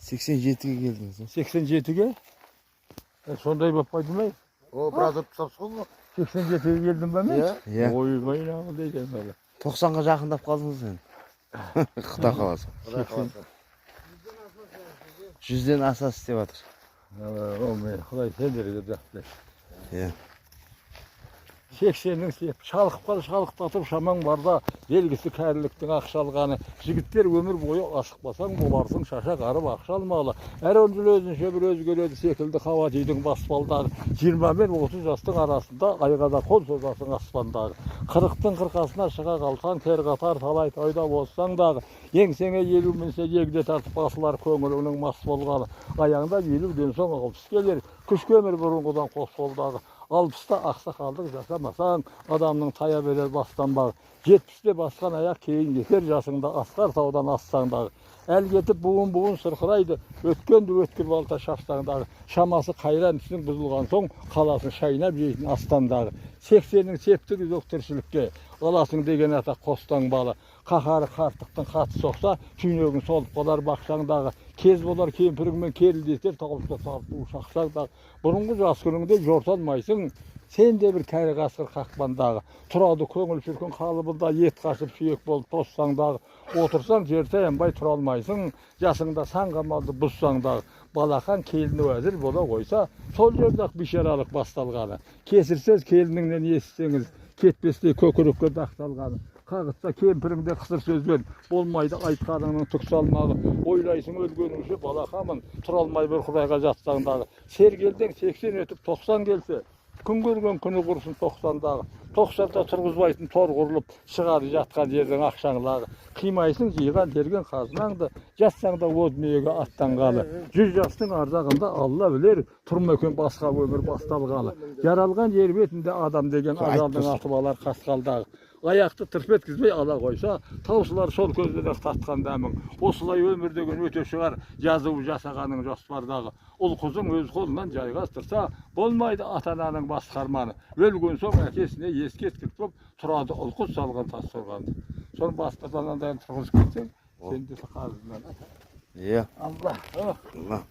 87'ge geldiniz. 87'ge. Sonday bapaydı mı? O biraz öpsapsın mı? 87'ge geldim ben mi? Ya. Oymayın ama diyeceğim böyle. 90'ga жақындап қалдыңыз енді. Құда қаласа. 100'ден асасы деп жатыр. Olmuyor. Құдай сендерге жақсы. Иә. 80'nin şalıqtatып şamang barda belgisi kәріліктің ақша алғаны. Жігіттер өмір бойы асықпасаң боларсың шаша қарып ақша алмалы. Әр жыл өзінше бір өзгереді секілді Хаватидің баспалдағы 20 мен 30 жастың арасында айғада қол созасың аспандағы. 40-тың қырқасына шыға қалсаң тер қатар талай тойда болсаң дағы. Еңсеңе 50 мінсе егде тартып басылар көңіліңнің мас болғаны. Аяңда 50-ден соң 60 келер. Күш көмір бұрынғыдан қос қолдағы. 60'та ақсақалдық жасамасаң, адамның тая берер бастан бағы. 70'те басқан аяқ кейін кетер жасыңда асқар таудан ассаңдағы. Әл кетіп буын сырқырайды, өткенді өткір балта шаштаңдағы. Шамасы қайран түсің бұзылған соң, қаласын шайнап жейтін астандағы. 80'nin септігі жоқ тіршілікке, аласың деген атақ қостан балы. Қақары қартықтың қаты соқса, түйнегін солып қалар бақшаңдағы. Кез болар кемпіріңмен керілдетер, тауылықта тарту шақсаңдағы. Бұрынғы жас күніңде жорталмайсың, сен де бір кәрі қасқыр қақпандағы. Тұрады көңіл шіркін қалыбында ет қашып сүйек болып тоссаңдағы. Отырсаң жер таянбай тұра алмайсың, жасыңда сан қамалды бұзсаңдағы. Балақан келіні уәзір бола қойса, сол жерде-ақ бишаралық басталғаны. Кесірсіз келініңнен естісеңіз, кетпестей көкірекке дақталғаны. Қағытса кемпіріңде қысыр сөзбен, болмайды айтқаныңның түк салмағы. Ойлайсың өлгеніңше балақамын, тұра алмай бір құдайға жатсаңдағы. Сергелден 80 өтіп 90 келсе, күн көрген күні құрсын 90-дағы. 90-да тұрғызбайтын тор құрылып, шығады жатқан жердің ақшаңлағы. Қимайсың жиған терген қазынаңды, жатсаңда өдмеге аттанғалы. 100 жастың арзағында Алла білер, тұрмекен басқа өмір басталғалы. Яралған жер бетінде адам деген ажалдың атып алар қасқалдағы. Аяқты тырпеткізбей ала қойса, таусылар сол көзден татқан дәмің. Осылай өмір деген өте шығар, жазуы жасағаның жоспардағы. Ұл қызың өз қолынан жайғастырса, болмайды ата-ананың басқарманы. Өлген соң әкесіне ескерткіш болып тұрады ұл қыз салған тас сорғанды. Соны бастырдан тұрғызып кетсең, сен де қазынан. Иә. Allah.